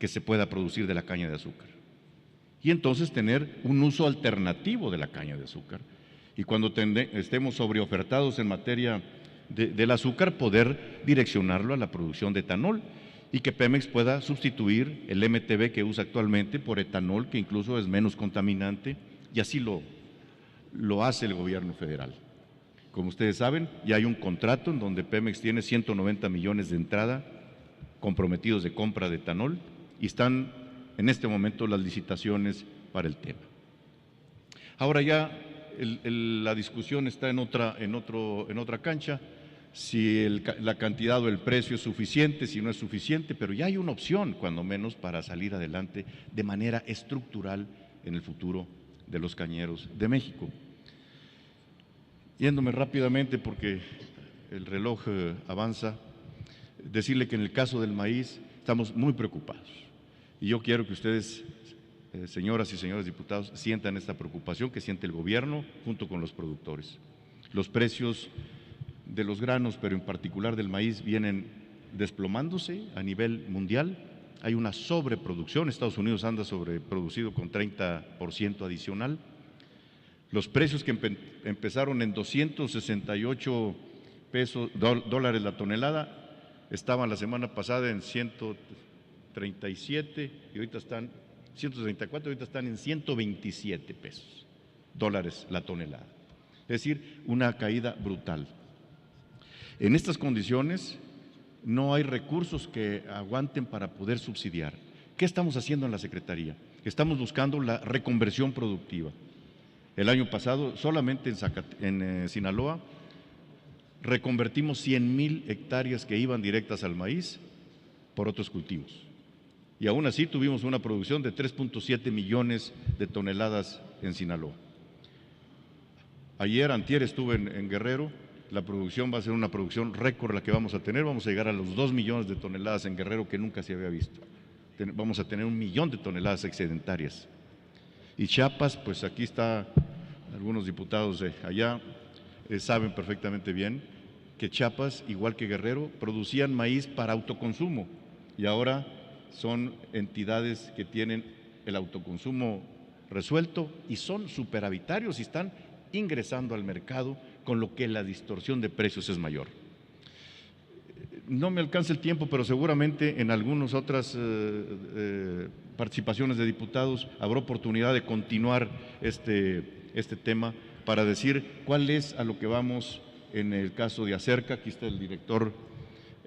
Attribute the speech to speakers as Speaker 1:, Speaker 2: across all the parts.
Speaker 1: que se pueda producir de la caña de azúcar. Y entonces tener un uso alternativo de la caña de azúcar. Y cuando estemos sobreofertados en materia del azúcar, poder direccionarlo a la producción de etanol y que Pemex pueda sustituir el MTB que usa actualmente por etanol, que incluso es menos contaminante, y así lo hace el gobierno federal. Como ustedes saben, ya hay un contrato en donde Pemex tiene 190 millones de entrada comprometidos de compra de etanol y están en este momento las licitaciones para el tema. Ahora ya la discusión está en otra cancha, si la cantidad o el precio es suficiente, si no es suficiente, pero ya hay una opción, cuando menos, para salir adelante de manera estructural en el futuro de los cañeros de México. Yéndome rápidamente porque el reloj avanza, decirle que en el caso del maíz estamos muy preocupados. Y yo quiero que ustedes, señoras y señores diputados, sientan esta preocupación que siente el gobierno junto con los productores. Los precios de los granos, pero en particular del maíz, vienen desplomándose a nivel mundial. Hay una sobreproducción, Estados Unidos anda sobreproducido con 30% adicional. Los precios que empezaron en 268 dólares la tonelada, estaban la semana pasada en 137 y ahorita están 134, ahorita están en 127 dólares la tonelada. Es decir, una caída brutal. En estas condiciones no hay recursos que aguanten para poder subsidiar. ¿Qué estamos haciendo en la Secretaría? Estamos buscando la reconversión productiva. El año pasado, solamente en Sinaloa, reconvertimos 100,000 hectáreas que iban directas al maíz por otros cultivos. Y aún así tuvimos una producción de 3.7 millones de toneladas en Sinaloa. Antier estuve en Guerrero, la producción va a ser una producción récord la que vamos a tener, vamos a llegar a los 2 millones de toneladas en Guerrero que nunca se había visto. Vamos a tener 1 millón de toneladas excedentarias. Y Chiapas, pues aquí está, algunos diputados de allá saben perfectamente bien que Chiapas, igual que Guerrero, producían maíz para autoconsumo y ahora son entidades que tienen el autoconsumo resuelto y son superavitarios y están ingresando al mercado, con lo que la distorsión de precios es mayor. No me alcanza el tiempo, pero seguramente en algunas otras participaciones de diputados habrá oportunidad de continuar este tema para decir cuál es a lo que vamos en el caso de Acerca. Aquí está el director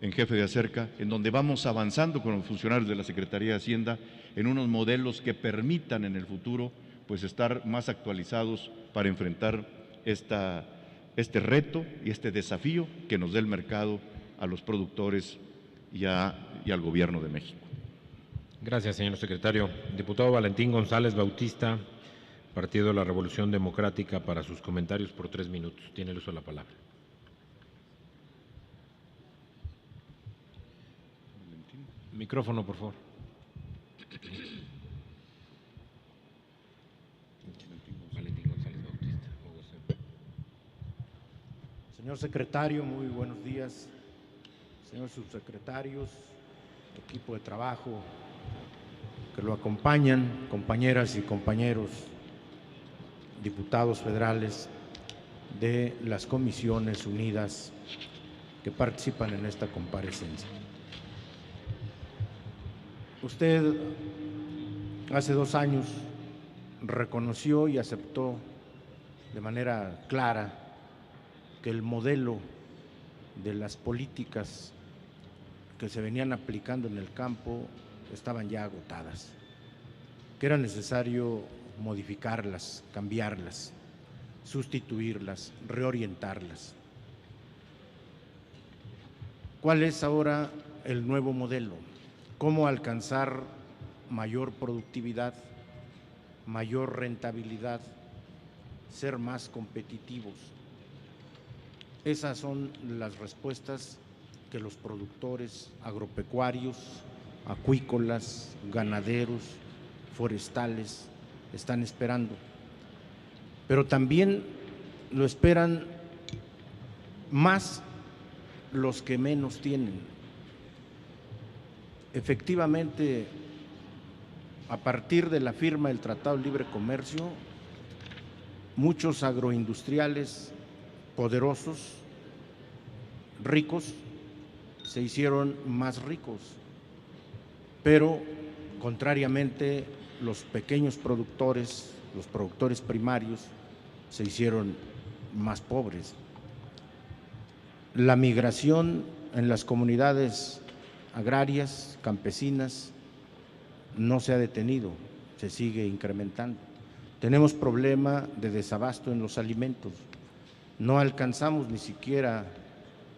Speaker 1: en jefe de Acerca, en donde vamos avanzando con los funcionarios de la Secretaría de Hacienda en unos modelos que permitan en el futuro pues estar más actualizados para enfrentar este reto y este desafío que nos dé el mercado a los productores y al Gobierno de México.
Speaker 2: Gracias, señor secretario. Diputado Valentín González Bautista, Partido de la Revolución Democrática, para sus comentarios por 3 minutos. Tiene el uso de la palabra. Micrófono, por favor. Valentín González Bautista.
Speaker 3: Señor secretario, muy buenos días. Señores subsecretarios, equipo de trabajo que lo acompañan, compañeras y compañeros diputados federales de las comisiones unidas que participan en esta comparecencia. Usted hace 2 años reconoció y aceptó de manera clara que el modelo de las políticas que se venían aplicando en el campo estaban ya agotadas, que era necesario modificarlas, cambiarlas, sustituirlas, reorientarlas. ¿Cuál es ahora el nuevo modelo? ¿Cómo alcanzar mayor productividad, mayor rentabilidad, ser más competitivos? Esas son las respuestas que los productores agropecuarios, acuícolas, ganaderos, forestales están esperando. Pero también lo esperan más los que menos tienen. Efectivamente, a partir de la firma del Tratado de Libre Comercio, muchos agroindustriales poderosos, ricos, se hicieron más ricos, pero contrariamente los pequeños productores, los productores primarios, se hicieron más pobres. La migración en las comunidades agrarias, campesinas, no se ha detenido, se sigue incrementando. Tenemos problema de desabasto en los alimentos. No alcanzamos ni siquiera,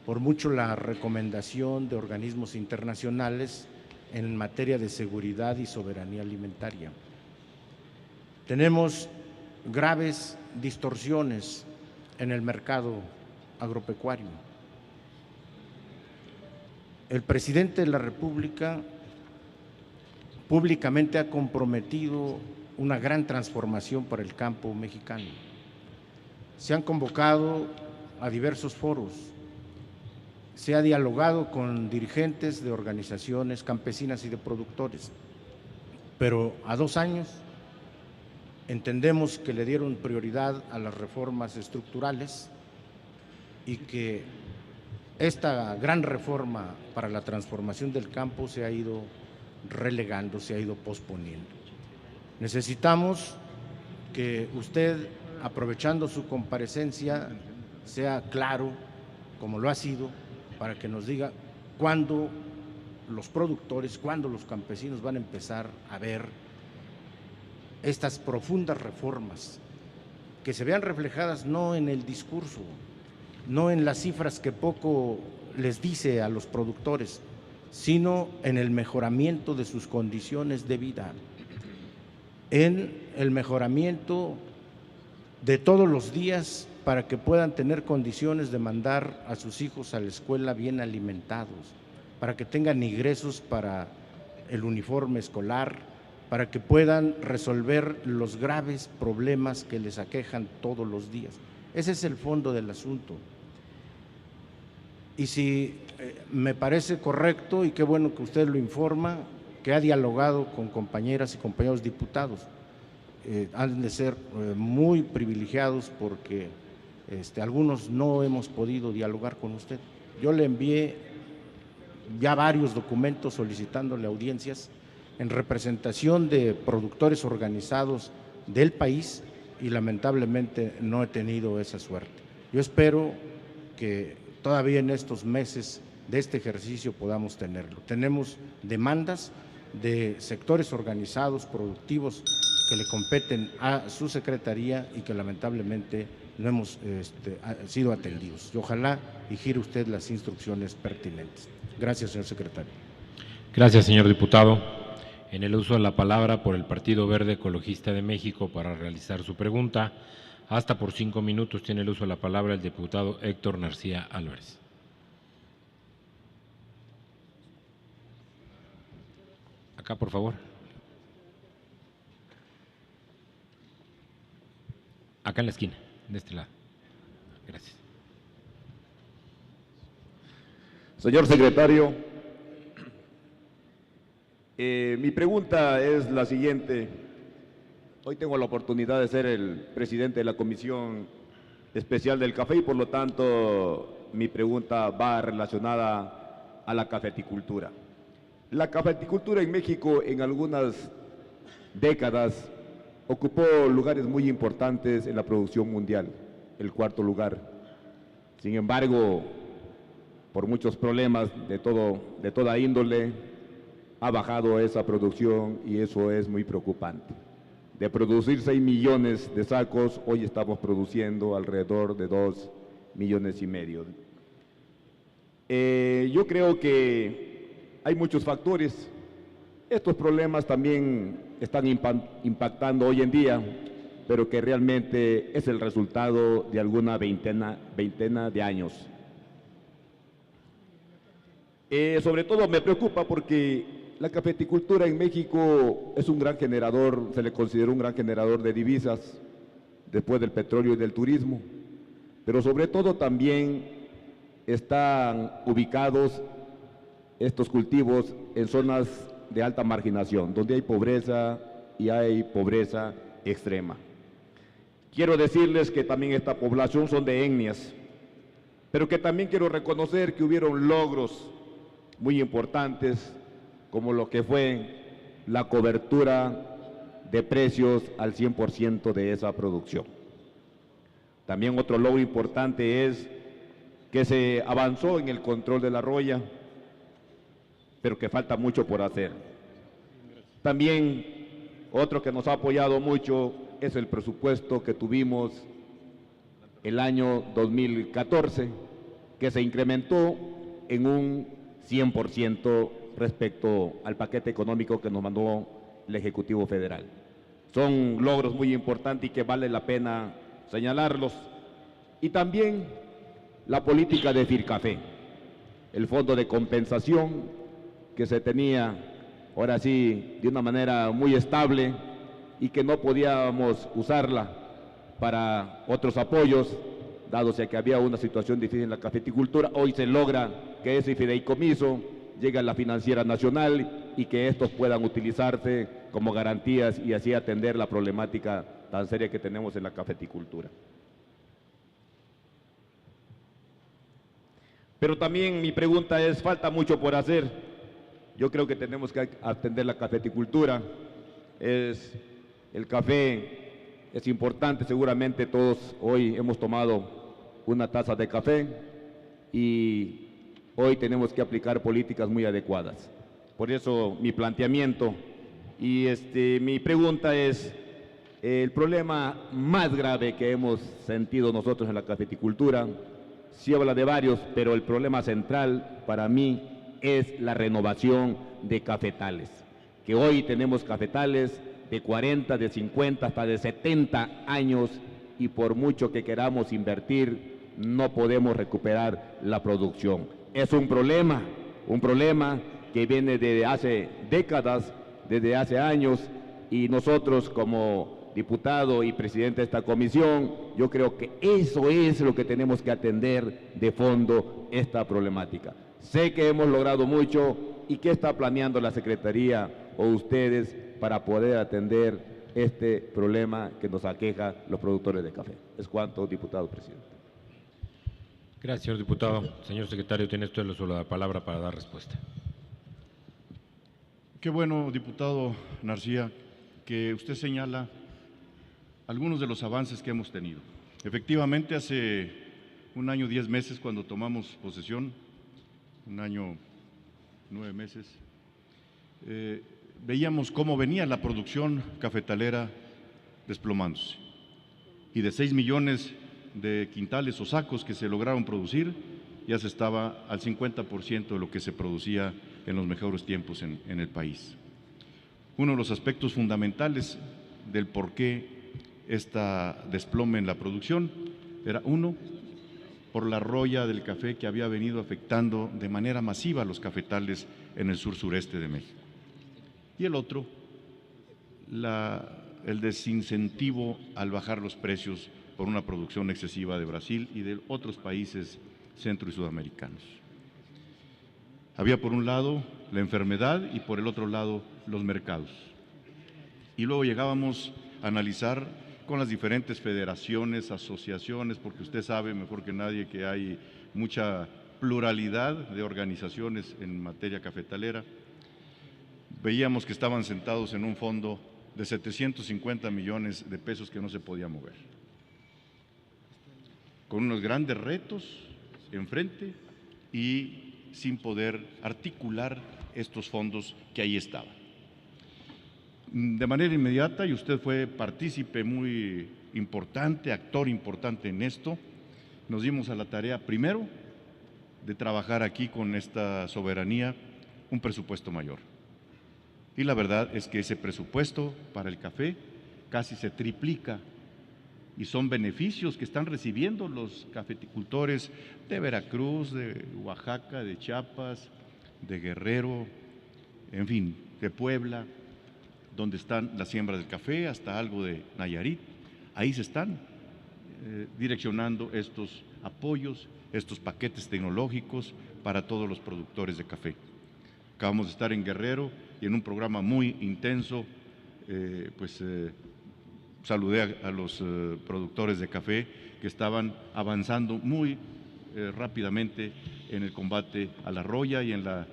Speaker 3: por mucho, la recomendación de organismos internacionales en materia de seguridad y soberanía alimentaria. Tenemos graves distorsiones en el mercado agropecuario. El presidente de la República públicamente ha comprometido una gran transformación para el campo mexicano. Se han convocado a diversos foros, se ha dialogado con dirigentes de organizaciones campesinas y de productores, pero a 2 años entendemos que le dieron prioridad a las reformas estructurales y que esta gran reforma para la transformación del campo se ha ido relegando, se ha ido posponiendo. Necesitamos que usted, aprovechando su comparecencia, sea claro, como lo ha sido, para que nos diga cuándo los productores, cuándo los campesinos van a empezar a ver estas profundas reformas, que se vean reflejadas no en el discurso, no en las cifras que poco les dice a los productores, sino en el mejoramiento de sus condiciones de vida, en el mejoramiento de todos los días para que puedan tener condiciones de mandar a sus hijos a la escuela bien alimentados, para que tengan ingresos para el uniforme escolar, para que puedan resolver los graves problemas que les aquejan todos los días. Ese es el fondo del asunto. Y si me parece correcto, y qué bueno que usted lo informa, que ha dialogado con compañeras y compañeros diputados, han de ser muy privilegiados porque algunos no hemos podido dialogar con usted. Yo le envié ya varios documentos solicitándole audiencias en representación de productores organizados del país y lamentablemente no he tenido esa suerte. Yo espero que todavía en estos meses de este ejercicio podamos tenerlo. Tenemos demandas de sectores organizados, productivos, que le competen a su secretaría y que lamentablemente no hemos sido atendidos. Y ojalá y gire usted las instrucciones pertinentes. Gracias, señor secretario.
Speaker 2: Gracias, señor diputado. En el uso de la palabra por el Partido Verde Ecologista de México para realizar su pregunta, hasta por 5 minutos tiene el uso de la palabra el diputado Héctor Narcía Álvarez. Acá, por favor. Acá en la esquina, de este lado. Gracias.
Speaker 4: Señor secretario, mi pregunta es la siguiente. Hoy tengo la oportunidad de ser el presidente de la Comisión Especial del Café y por lo tanto mi pregunta va relacionada a la cafeticultura. La cafeticultura en México en algunas décadas ocupó lugares muy importantes en la producción mundial, el 4º lugar. Sin embargo, por muchos problemas de toda índole, ha bajado esa producción y eso es muy preocupante. De producir 6 millones de sacos, hoy estamos produciendo alrededor de 2,5 millones. Yo creo que hay muchos factores. Estos problemas también están impactando hoy en día, pero que realmente es el resultado de alguna veintena de años. Sobre todo me preocupa porque la cafeticultura en México es un gran generador, se le considera un gran generador de divisas después del petróleo y del turismo, pero sobre todo también están ubicados estos cultivos en zonas de alta marginación, donde hay pobreza y hay pobreza extrema. Quiero decirles que también esta población son de etnias, pero que también quiero reconocer que hubieron logros muy importantes, como lo que fue la cobertura de precios al 100% de esa producción. También otro logro importante es que se avanzó en el control de la roya, pero que falta mucho por hacer. También otro que nos ha apoyado mucho es el presupuesto que tuvimos el año 2014, que se incrementó en un 100% respecto al paquete económico que nos mandó el Ejecutivo Federal. Son logros muy importantes y que vale la pena señalarlos. Y también la política de FIRCAFE, el fondo de compensación que se tenía, ahora sí, de una manera muy estable y que no podíamos usarla para otros apoyos, dado que había una situación difícil en la cafeticultura. Hoy se logra que ese fideicomiso llegue a la Financiera Nacional y que estos puedan utilizarse como garantías y así atender la problemática tan seria que tenemos en la cafeticultura. Pero también mi pregunta es, falta mucho por hacer. Yo creo que tenemos que atender la cafeticultura. El café es importante, seguramente todos hoy hemos tomado una taza de café y hoy tenemos que aplicar políticas muy adecuadas. Por eso mi planteamiento y mi pregunta es, el problema más grave que hemos sentido nosotros en la cafeticultura, sí habla de varios, pero el problema central para mí es la renovación de cafetales, que hoy tenemos cafetales de 40, de 50, hasta de 70 años y por mucho que queramos invertir, no podemos recuperar la producción. Es un problema que viene desde hace décadas, desde hace años, y nosotros como diputado y presidente de esta comisión, yo creo que eso es lo que tenemos que atender de fondo esta problemática. Sé que hemos logrado mucho y qué está planeando la Secretaría o ustedes para poder atender este problema que nos aqueja los productores de café. Es cuanto, diputado presidente.
Speaker 2: Gracias, señor diputado. Señor secretario, tiene usted la palabra para dar respuesta.
Speaker 1: Qué bueno, diputado Narcía, que usted señala algunos de los avances que hemos tenido. Efectivamente, hace un año, 10 meses, cuando tomamos posesión, un año, 9 meses, veíamos cómo venía la producción cafetalera desplomándose. Y de 6 millones de quintales o sacos que se lograron producir, ya se estaba al 50% de lo que se producía en los mejores tiempos en el país. Uno de los aspectos fundamentales del por qué esta desplome en la producción era, uno, por la roya del café que había venido afectando de manera masiva a los cafetales en el sur-sureste de México. Y el otro, el desincentivo al bajar los precios por una producción excesiva de Brasil y de otros países centro y sudamericanos. Había por un lado la enfermedad y por el otro lado los mercados. Y luego llegábamos a analizar con las diferentes federaciones, asociaciones, porque usted sabe mejor que nadie que hay mucha pluralidad de organizaciones en materia cafetalera. Veíamos que estaban sentados en un fondo de 750 millones de pesos que no se podía mover, con unos grandes retos enfrente y sin poder articular estos fondos que ahí estaban. De manera inmediata, y usted fue partícipe muy importante, actor importante en esto, nos dimos a la tarea primero de trabajar aquí con esta soberanía un presupuesto mayor. Y la verdad es que ese presupuesto para el café casi se triplica y son beneficios que están recibiendo los cafeticultores de Veracruz, de Oaxaca, de Chiapas, de Guerrero, en fin, de Puebla, donde están las siembras del café, hasta algo de Nayarit. Ahí se están direccionando estos apoyos, estos paquetes tecnológicos para todos los productores de café. Acabamos de estar en Guerrero y en un programa muy intenso, saludé a los productores de café que estaban avanzando muy rápidamente en el combate a la roya y en la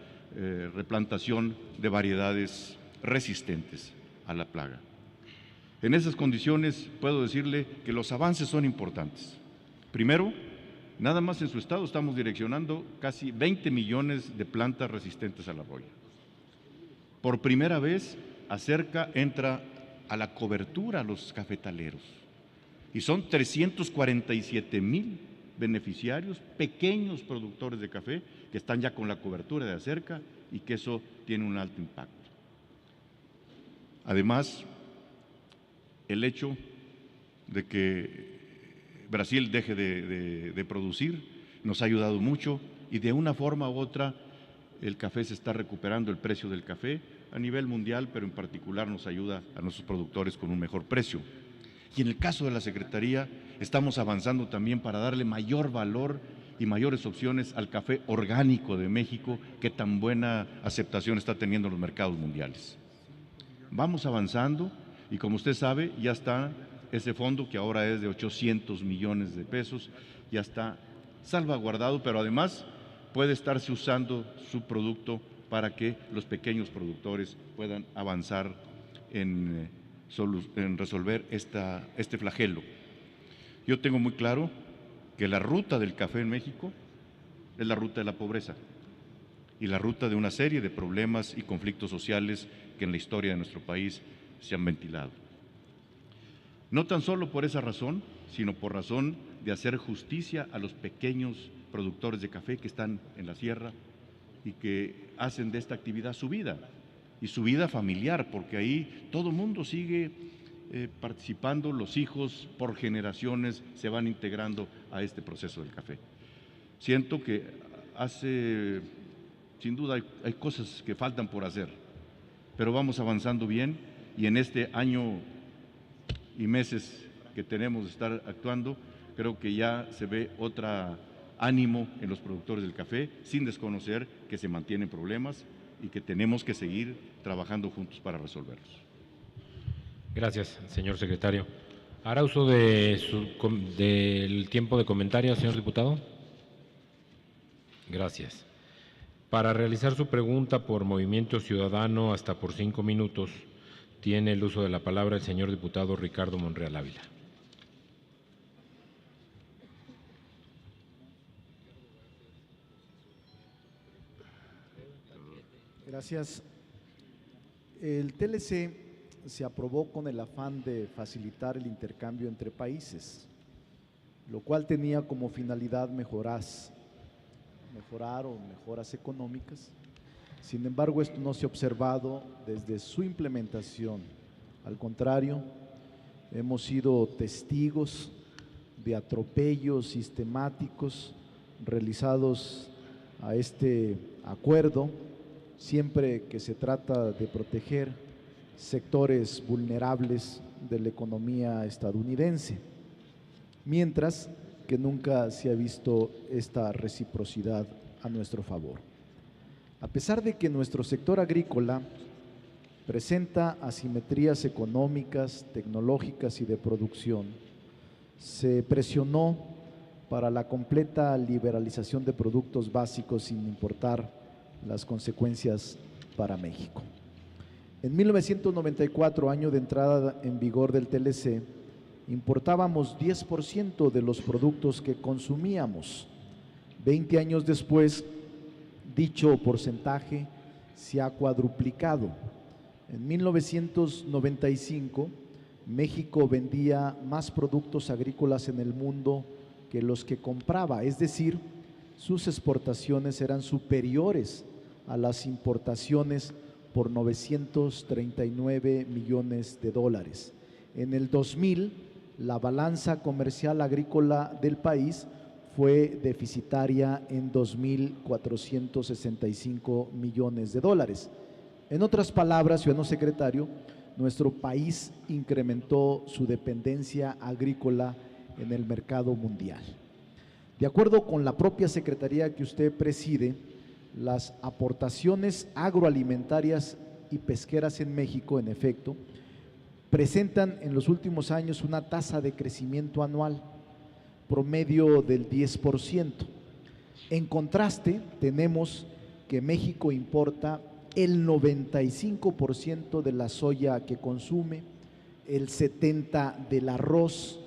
Speaker 1: replantación de variedades resistentes a la plaga. En esas condiciones puedo decirle que los avances son importantes. Primero, nada más en su estado estamos direccionando casi 20 millones de plantas resistentes a la roya. Por primera vez, Acerca entra a la cobertura a los cafetaleros y son 347,000 beneficiarios, pequeños productores de café que están ya con la cobertura de Acerca y que eso tiene un alto impacto. Además, el hecho de que Brasil deje de producir nos ha ayudado mucho y de una forma u otra el café se está recuperando, el precio del café a nivel mundial, pero en particular nos ayuda a nuestros productores con un mejor precio. Y en el caso de la Secretaría estamos avanzando también para darle mayor valor y mayores opciones al café orgánico de México que tan buena aceptación está teniendo en los mercados mundiales. Vamos avanzando y como usted sabe ya está ese fondo que ahora es de 800 millones de pesos, ya está salvaguardado, pero además puede estarse usando su producto para que los pequeños productores puedan avanzar en resolver este flagelo. Yo tengo muy claro que la ruta del café en México es la ruta de la pobreza y la ruta de una serie de problemas y conflictos sociales que en la historia de nuestro país se han ventilado. No tan solo por esa razón, sino por razón de hacer justicia a los pequeños productores de café que están en la sierra y que hacen de esta actividad su vida y su vida familiar, porque ahí todo el mundo sigue participando, los hijos por generaciones se van integrando a este proceso del café. Siento que sin duda hay cosas que faltan por hacer, pero vamos avanzando bien y en este año y meses que tenemos de estar actuando, creo que ya se ve otro ánimo en los productores del café, sin desconocer que se mantienen problemas y que tenemos que seguir trabajando juntos para resolverlos.
Speaker 2: Gracias, señor secretario. ¿Hará uso del tiempo de comentario, señor diputado? Gracias. Para realizar su pregunta por Movimiento Ciudadano hasta por 5 minutos, tiene el uso de la palabra el señor diputado Ricardo Monreal Ávila.
Speaker 5: Gracias. El TLC se aprobó con el afán de facilitar el intercambio entre países, lo cual tenía como finalidad mejorar mejoras económicas. Sin embargo, esto no se ha observado desde su implementación. Al contrario, hemos sido testigos de atropellos sistemáticos realizados a este acuerdo, siempre que se trata de proteger sectores vulnerables de la economía estadounidense, mientras que nunca se ha visto esta reciprocidad a nuestro favor. A pesar de que nuestro sector agrícola presenta asimetrías económicas, tecnológicas y de producción, se presionó para la completa liberalización de productos básicos sin importar las consecuencias para México. En 1994, año de entrada en vigor del TLC, importábamos 10% de los productos que consumíamos. 20 años después, dicho porcentaje se ha cuadruplicado. En 1995, México vendía más productos agrícolas en el mundo que los que compraba, es decir, sus exportaciones eran superiores a las importaciones por 939 millones de dólares. En el 2000, la balanza comercial agrícola del país fue deficitaria en 2.465 millones de dólares. En otras palabras, ciudadano secretario, nuestro país incrementó su dependencia agrícola en el mercado mundial. De acuerdo con la propia Secretaría que usted preside, las aportaciones agroalimentarias y pesqueras en México, en efecto, presentan en los últimos años una tasa de crecimiento anual promedio del 10%. En contraste, tenemos que México importa el 95% de la soya que consume, el 70% del arroz,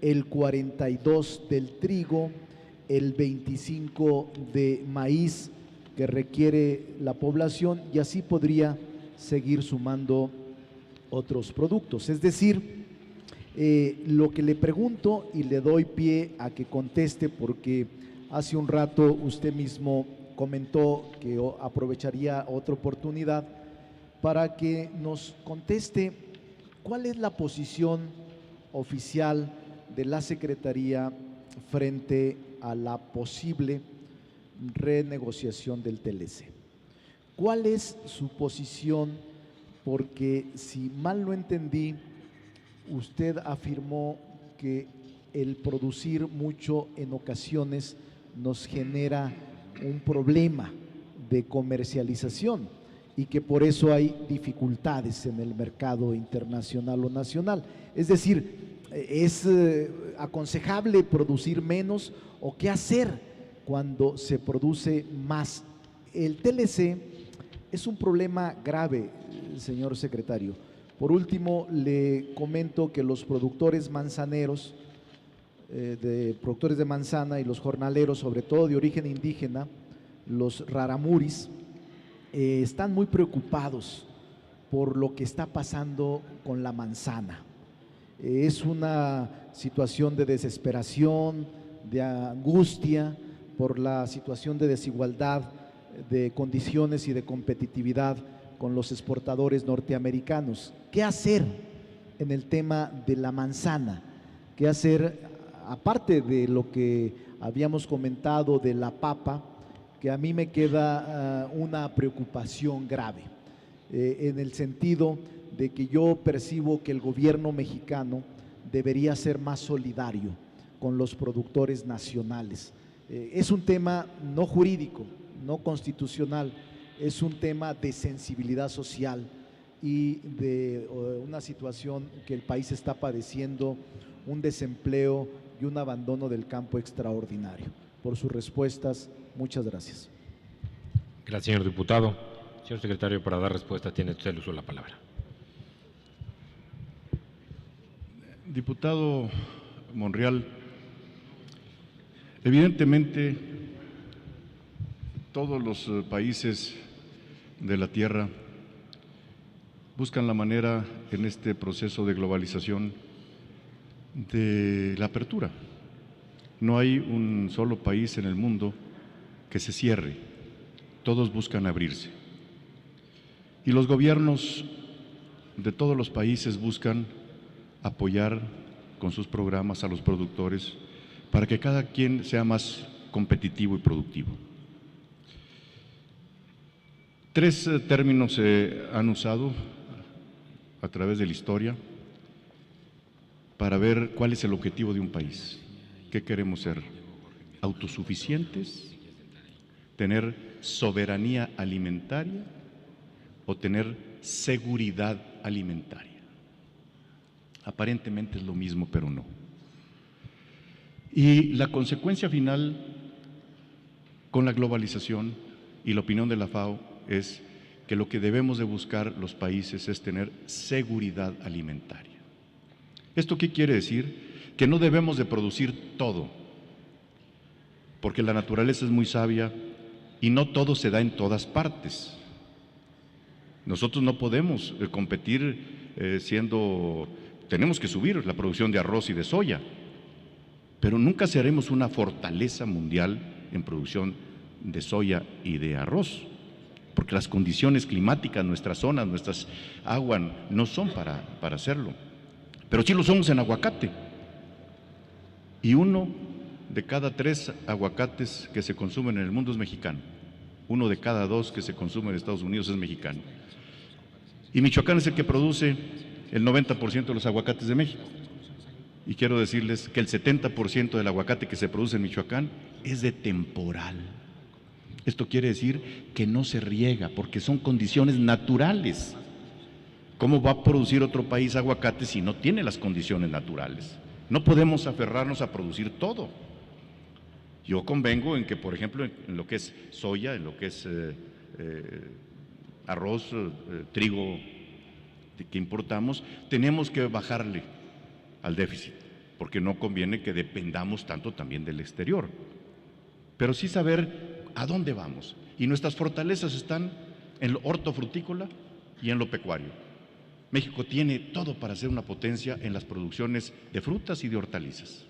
Speaker 5: el 42% del trigo, el 25% de maíz que requiere la población, y así podría seguir sumando otros productos. Es decir, lo que le pregunto y le doy pie a que conteste, porque hace un rato usted mismo comentó que aprovecharía otra oportunidad para que nos conteste cuál es la posición oficial de la Secretaría frente a la posible renegociación del TLC. ¿Cuál es su posición? Porque si mal no entendí, usted afirmó que el producir mucho en ocasiones nos genera un problema de comercialización y que por eso hay dificultades en el mercado internacional o nacional. Es decir, ¿es aconsejable producir menos o qué hacer cuando se produce más? El TLC es un problema grave, señor secretario. Por último, le comento que los productores manzaneros, productores de manzana y los jornaleros, sobre todo de origen indígena, los raramuris, están muy preocupados por lo que está pasando con la manzana. Es una situación de desesperación, de angustia por la situación de desigualdad de condiciones y de competitividad con los exportadores norteamericanos. ¿Qué hacer en el tema de la manzana? ¿Qué hacer, aparte de lo que habíamos comentado de la papa, que a mí me queda una preocupación grave, en el sentido de que yo percibo que el gobierno mexicano debería ser más solidario con los productores nacionales? Es un tema no jurídico, no constitucional, es un tema de sensibilidad social y de una situación que el país está padeciendo, un desempleo y un abandono del campo extraordinario. Por sus respuestas, muchas gracias.
Speaker 2: Gracias, señor diputado. Señor secretario, para dar respuesta tiene usted el uso de la palabra.
Speaker 1: Diputado Monreal, evidentemente todos los países de la Tierra buscan la manera en este proceso de globalización de la apertura. No hay un solo país en el mundo que se cierre, todos buscan abrirse. Y los gobiernos de todos los países buscan apoyar con sus programas a los productores para que cada quien sea más competitivo y productivo. Tres términos se han usado a través de la historia para ver cuál es el objetivo de un país. ¿Qué queremos ser? ¿Autosuficientes? ¿Tener soberanía alimentaria? ¿O tener seguridad alimentaria? Aparentemente es lo mismo, pero no. Y la consecuencia final con la globalización y la opinión de la FAO es que lo que debemos de buscar los países es tener seguridad alimentaria. ¿Esto qué quiere decir? Que no debemos de producir todo, porque la naturaleza es muy sabia y no todo se da en todas partes. Nosotros no podemos competir tenemos que subir la producción de arroz y de soya, pero nunca seremos una fortaleza mundial en producción de soya y de arroz, porque las condiciones climáticas, nuestras zonas, nuestras aguas no son para hacerlo, pero sí lo somos en aguacate. Y 1 de cada 3 aguacates que se consumen en el mundo es mexicano, 1 de cada 2 que se consume en Estados Unidos es mexicano. Y Michoacán es el que produce el 90% de los aguacates de México. Y quiero decirles que el 70% del aguacate que se produce en Michoacán es de temporal. Esto quiere decir que no se riega, porque son condiciones naturales. ¿Cómo va a producir otro país aguacate si no tiene las condiciones naturales? No podemos aferrarnos a producir todo. Yo convengo en que, por ejemplo, en lo que es soya, en lo que es arroz, trigo que importamos, tenemos que bajarle al déficit, porque no conviene que dependamos tanto también del exterior. Pero sí saber a dónde vamos. Y nuestras fortalezas están en lo hortofrutícola y en lo pecuario. México tiene todo para ser una potencia en las producciones de frutas y de hortalizas.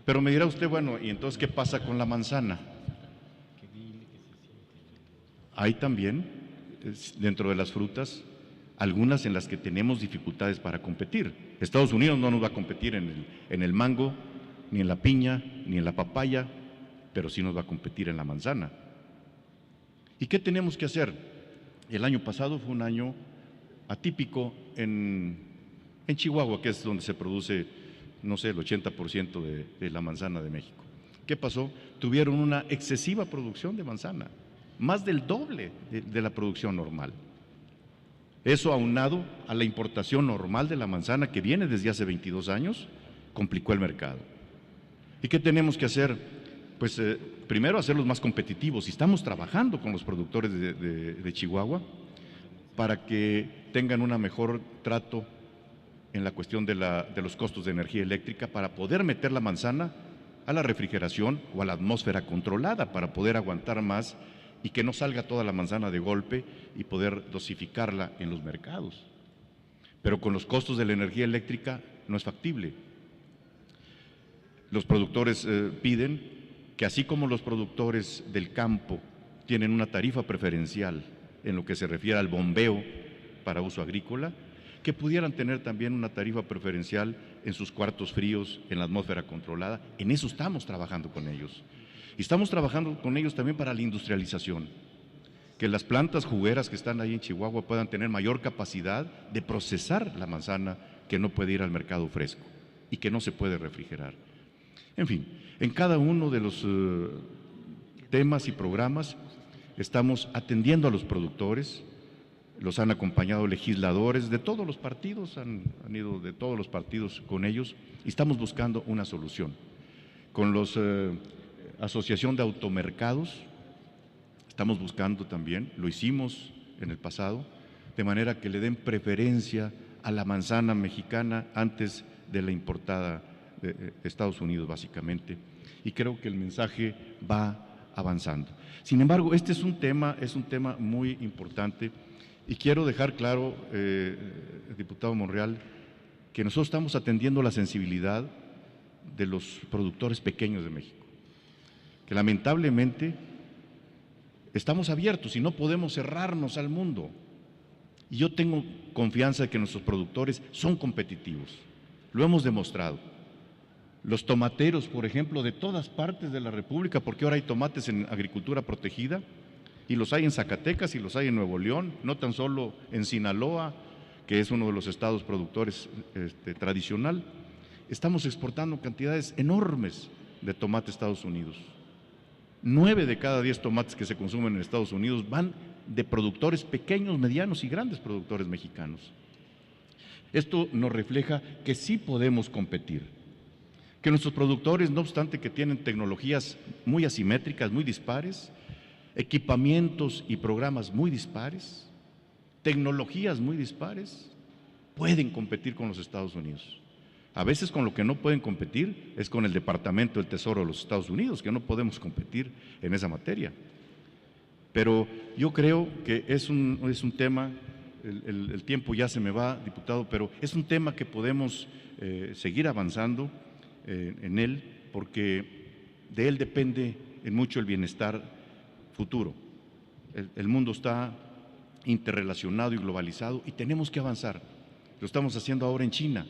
Speaker 1: Pero me dirá usted, bueno, ¿y entonces qué pasa con la manzana? Hay también, dentro de las frutas, algunas en las que tenemos dificultades para competir. Estados Unidos no nos va a competir en el mango, ni en la piña, ni en la papaya, pero sí nos va a competir en la manzana. ¿Y qué tenemos que hacer? El año pasado fue un año atípico en Chihuahua, que es donde se produce, no sé, el 80% de la manzana de México. ¿Qué pasó? Tuvieron una excesiva producción de manzana, más del doble de la producción normal. Eso, aunado a la importación normal de la manzana que viene desde hace 22 años, complicó el mercado. ¿Y qué tenemos que hacer? Pues primero hacerlos más competitivos, y estamos trabajando con los productores de Chihuahua para que tengan un mejor trato en la cuestión de los costos de energía eléctrica, para poder meter la manzana a la refrigeración o a la atmósfera controlada, para poder aguantar más y que no salga toda la manzana de golpe y poder dosificarla en los mercados. Pero con los costos de la energía eléctrica no es factible. Los productores piden que, así como los productores del campo tienen una tarifa preferencial en lo que se refiere al bombeo para uso agrícola, que pudieran tener también una tarifa preferencial en sus cuartos fríos, en la atmósfera controlada. En eso estamos trabajando con ellos. Y estamos trabajando con ellos también para la industrialización, que las plantas jugueras que están ahí en Chihuahua puedan tener mayor capacidad de procesar la manzana que no puede ir al mercado fresco y que no se puede refrigerar. En fin, en cada uno de los temas y programas estamos atendiendo a los productores. Los han acompañado legisladores de todos los partidos, han ido de todos los partidos con ellos, y estamos buscando una solución. Con los Asociación de Automercados estamos buscando también, lo hicimos en el pasado, de manera que le den preferencia a la manzana mexicana antes de la importada de Estados Unidos, básicamente, y creo que el mensaje va avanzando. Sin embargo, este es un tema muy importante. Y quiero dejar claro, diputado Monreal, que nosotros estamos atendiendo la sensibilidad de los productores pequeños de México, que lamentablemente estamos abiertos y no podemos cerrarnos al mundo. Y yo tengo confianza de que nuestros productores son competitivos, lo hemos demostrado. Los tomateros, por ejemplo, de todas partes de la República, porque ahora hay tomates en agricultura protegida, y los hay en Zacatecas y los hay en Nuevo León, no tan solo en Sinaloa, que es uno de los estados productores tradicional. Estamos exportando cantidades enormes de tomate a Estados Unidos. 9 de cada 10 tomates que se consumen en Estados Unidos van de productores pequeños, medianos y grandes productores mexicanos. Esto nos refleja que sí podemos competir, que nuestros productores, no obstante que tienen tecnologías muy asimétricas, muy dispares, equipamientos y programas muy dispares, tecnologías muy dispares, pueden competir con los Estados Unidos. A veces con lo que no pueden competir es con el Departamento del Tesoro de los Estados Unidos, que no podemos competir en esa materia. Pero yo creo que es un tema, el tiempo ya se me va, diputado, pero es un tema que podemos seguir avanzando en él, porque de él depende en mucho el bienestar futuro. El mundo está interrelacionado y globalizado y tenemos que avanzar. Lo estamos haciendo ahora en China.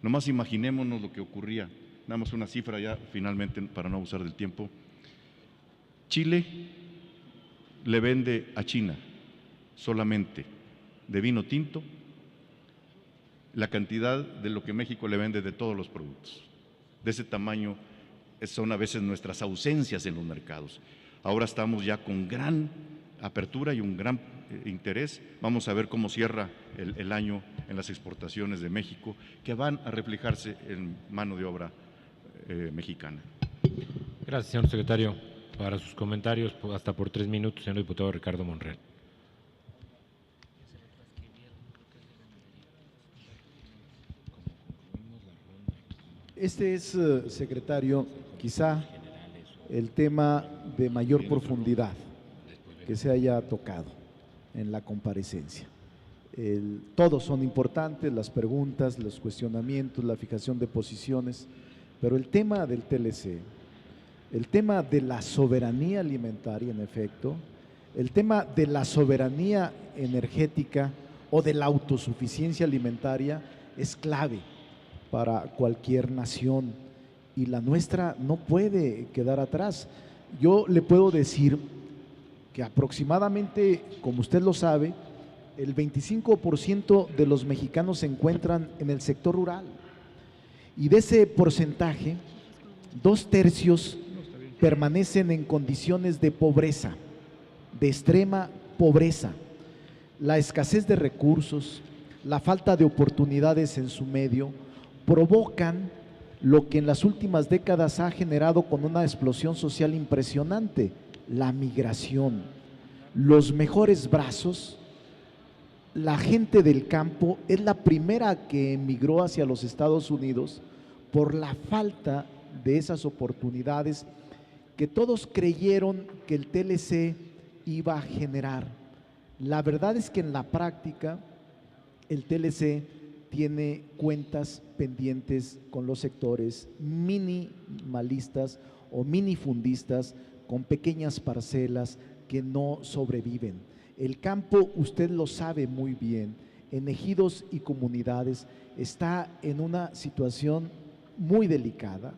Speaker 1: Nomás imaginémonos lo que ocurría. Nada más una cifra ya finalmente para no abusar del tiempo. Chile le vende a China solamente de vino tinto la cantidad de lo que México le vende de todos los productos. De ese tamaño son a veces nuestras ausencias en los mercados. Ahora estamos ya con gran apertura y un gran interés. Vamos a ver cómo cierra el año en las exportaciones de México, que van a reflejarse en mano de obra mexicana.
Speaker 2: Gracias, señor secretario. Para sus comentarios, hasta por 3 minutos, señor diputado Ricardo Monreal.
Speaker 5: Este es, secretario, quizá el tema de mayor profundidad que se haya tocado en la comparecencia. Todos son importantes, las preguntas, los cuestionamientos, la fijación de posiciones, pero el tema del TLC, el tema de la soberanía alimentaria, en efecto, el tema de la soberanía energética o de la autosuficiencia alimentaria es clave para cualquier nación y la nuestra no puede quedar atrás. Yo le puedo decir que aproximadamente, como usted lo sabe, el 25% de los mexicanos se encuentran en el sector rural y de ese porcentaje, 2/3 permanecen en condiciones de pobreza, de extrema pobreza. La escasez de recursos, la falta de oportunidades en su medio, provocan lo que en las últimas décadas ha generado con una explosión social impresionante, la migración. Los mejores brazos, la gente del campo es la primera que emigró hacia los Estados Unidos por la falta de esas oportunidades que todos creyeron que el TLC iba a generar. La verdad es que en la práctica el TLC tiene cuentas pendientes con los sectores minimalistas o minifundistas con pequeñas parcelas que no sobreviven. El campo, usted lo sabe muy bien, en ejidos y comunidades está en una situación muy delicada,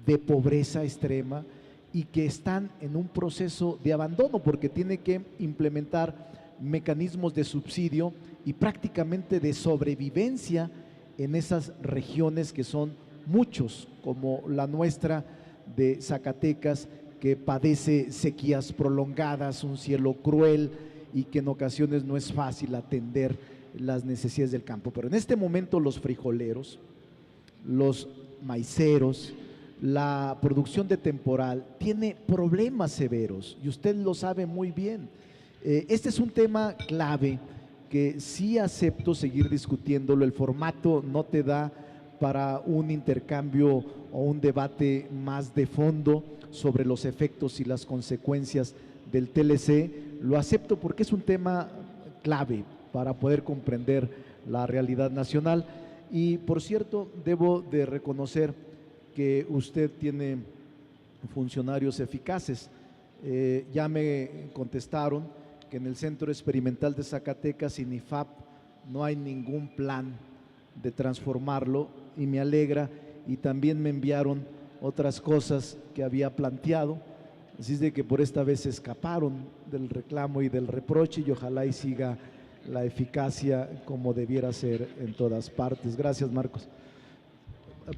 Speaker 5: de pobreza extrema y que están en un proceso de abandono porque tiene que implementar mecanismos de subsidio y prácticamente de sobrevivencia en esas regiones que son muchos, como la nuestra de Zacatecas, que padece sequías prolongadas, un cielo cruel y que en ocasiones no es fácil atender las necesidades del campo. Pero en este momento los frijoleros, los maiceros, la producción de temporal tiene problemas severos y usted lo sabe muy bien. Este es un tema clave que sí acepto seguir discutiéndolo. El formato no te da para un intercambio o un debate más de fondo sobre los efectos y las consecuencias del TLC. Lo acepto porque es un tema clave para poder comprender la realidad nacional. Y por cierto, debo de reconocer que usted tiene funcionarios eficaces. Ya me contestaron que en el Centro Experimental de Zacatecas, INIFAP, no hay ningún plan de transformarlo y me alegra, y también me enviaron otras cosas que había planteado, así es de que por esta vez se escaparon del reclamo y del reproche y ojalá y siga la eficacia como debiera ser en todas partes. Gracias, Marcos.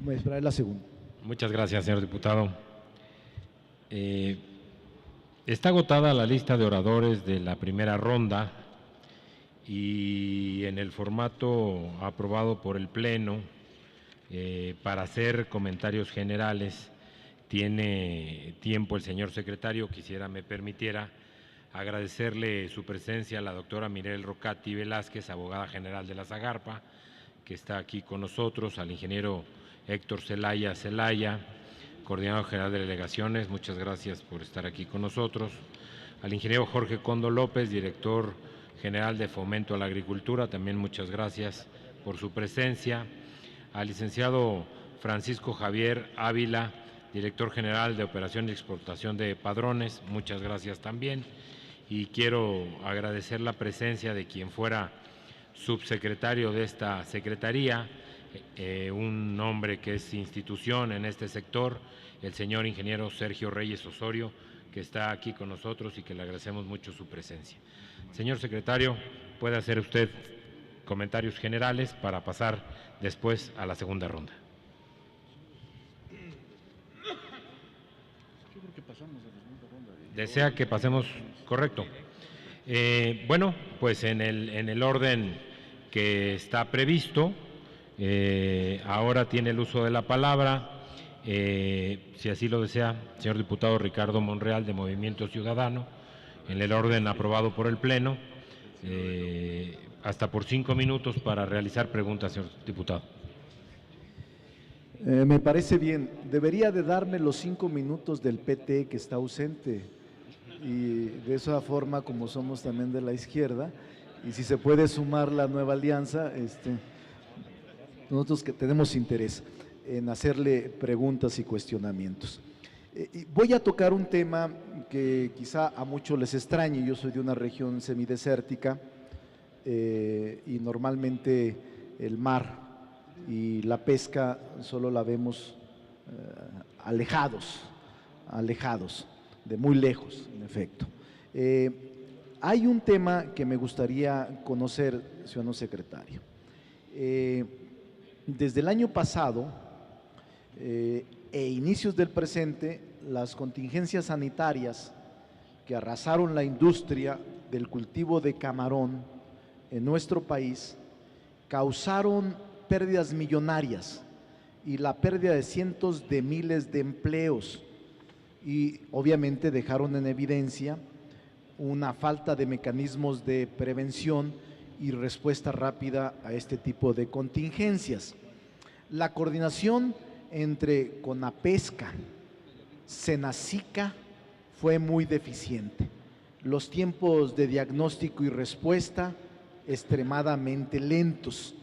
Speaker 5: Me esperaré la segunda.
Speaker 2: Muchas gracias, señor diputado. Está agotada la lista de oradores de la primera ronda y en el formato aprobado por el Pleno para hacer comentarios generales tiene tiempo el señor secretario. Quisiera me permitiera agradecerle su presencia a la doctora Mirel Rocati Velázquez, abogada general de la Zagarpa, que está aquí con nosotros, al ingeniero Héctor Zelaya, coordinador general de delegaciones, muchas gracias por estar aquí con nosotros, al ingeniero Jorge Condo López, director general de Fomento a la Agricultura, también muchas gracias por su presencia, al licenciado Francisco Javier Ávila, director general de Operación y Exportación de Padrones, muchas gracias también, y quiero agradecer la presencia de quien fuera subsecretario de esta secretaría, un hombre que es institución en este sector, el señor ingeniero Sergio Reyes Osorio, que está aquí con nosotros y que le agradecemos mucho su presencia. Señor secretario, puede hacer usted comentarios generales para pasar después a la segunda ronda.
Speaker 6: Yo creo que pasamos a la segunda ronda.
Speaker 2: Desea que pasemos, correcto. Bueno, pues en el orden que está previsto, ahora tiene el uso de la palabra, si así lo desea, señor diputado Ricardo Monreal, de Movimiento Ciudadano, en el orden aprobado por el Pleno, hasta por 5 minutos para realizar preguntas, señor diputado.
Speaker 5: Me parece bien. Debería de darme los 5 minutos del PT que está ausente, y de esa forma, como somos también de la izquierda, y si se puede sumar la nueva alianza, nosotros que tenemos interés en hacerle preguntas y cuestionamientos. Y voy a tocar un tema que quizá a muchos les extrañe. Yo soy de una región semidesértica y normalmente el mar y la pesca solo la vemos alejados, de muy lejos, en efecto. Hay un tema que me gustaría conocer, señor secretario. Desde el año pasado e inicios del presente, las contingencias sanitarias que arrasaron la industria del cultivo de camarón en nuestro país causaron pérdidas millonarias y la pérdida de cientos de miles de empleos, y obviamente dejaron en evidencia una falta de mecanismos de prevención y respuesta rápida a este tipo de contingencias. La coordinación entre CONAPESCA, SENACICA fue muy deficiente. Los tiempos de diagnóstico y respuesta extremadamente lentos,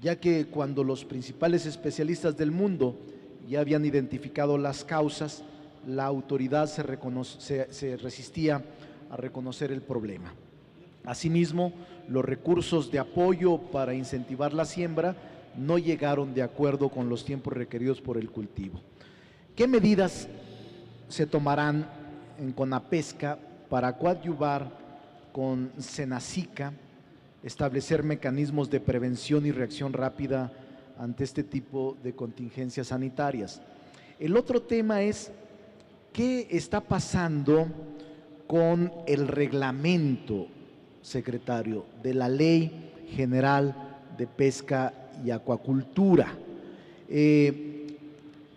Speaker 5: ya que cuando los principales especialistas del mundo ya habían identificado las causas, la autoridad se resistía a reconocer el problema. Asimismo, los recursos de apoyo para incentivar la siembra no llegaron de acuerdo con los tiempos requeridos por el cultivo. ¿Qué medidas se tomarán en CONAPESCA para coadyuvar con SENACICA, establecer mecanismos de prevención y reacción rápida ante este tipo de contingencias sanitarias? El otro tema es, ¿qué está pasando con el reglamento, secretario, de la Ley General de Pesca y Acuacultura?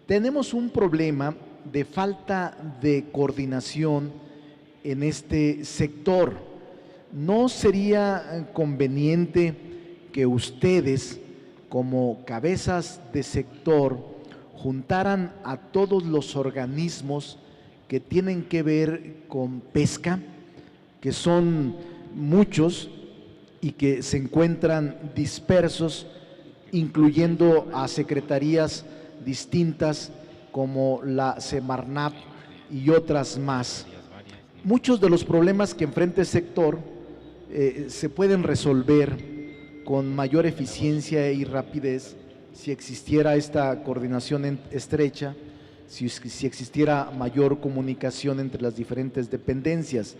Speaker 5: Tenemos un problema de falta de coordinación en este sector. ¿No sería conveniente que ustedes, como cabezas de sector, juntaran a todos los organismos que tienen que ver con pesca, que son muchos y que se encuentran dispersos, incluyendo a secretarías distintas como la Semarnat y otras más? Muchos de los problemas que enfrenta el sector se pueden resolver con mayor eficiencia y rapidez si existiera esta coordinación estrecha, si existiera mayor comunicación entre las diferentes dependencias.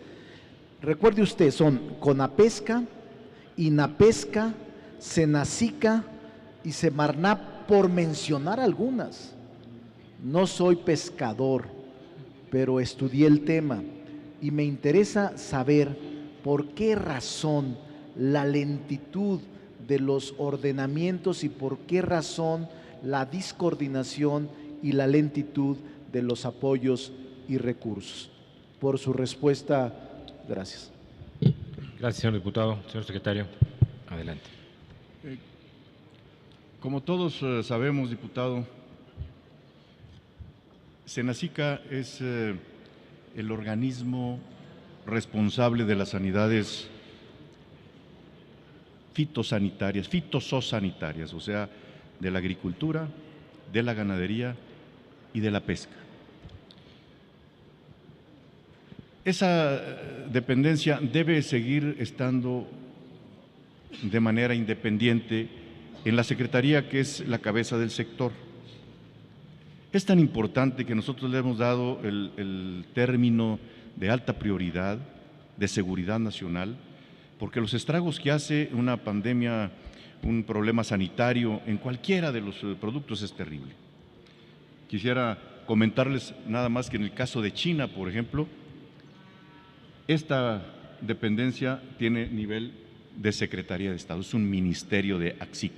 Speaker 5: Recuerde usted, son CONAPESCA, INAPESCA, SENACICA y Semarnat, por mencionar algunas. No soy pescador, pero estudié el tema y me interesa saber por qué razón la lentitud de los ordenamientos y por qué razón la discoordinación y la lentitud de los apoyos y recursos. Por su respuesta, gracias.
Speaker 2: Gracias, señor diputado. Señor secretario, adelante.
Speaker 1: Como todos sabemos, diputado, SENACICA es el organismo responsable de las sanidades fitosanitarias, o sea, de la agricultura, de la ganadería y de la pesca. Esa dependencia debe seguir estando de manera independiente en la Secretaría, que es la cabeza del sector. Es tan importante que nosotros le hemos dado el término de alta prioridad, de seguridad nacional, porque los estragos que hace una pandemia, un problema sanitario en cualquiera de los productos es terrible. Quisiera comentarles nada más que en el caso de China, por ejemplo, Esta dependencia tiene nivel de Secretaría de Estado, es un ministerio de ACSIC,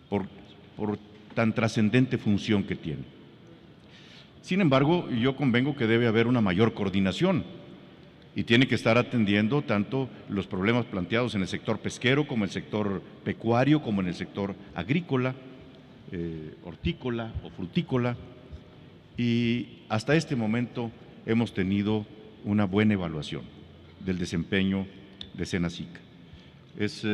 Speaker 1: por tan trascendente función que tiene. Sin embargo, yo convengo que debe haber una mayor coordinación y tiene que estar atendiendo tanto los problemas planteados en el sector pesquero como en el sector pecuario, como en el sector agrícola, hortícola o frutícola, y hasta este momento hemos tenido una buena evaluación del desempeño de Senacic. Es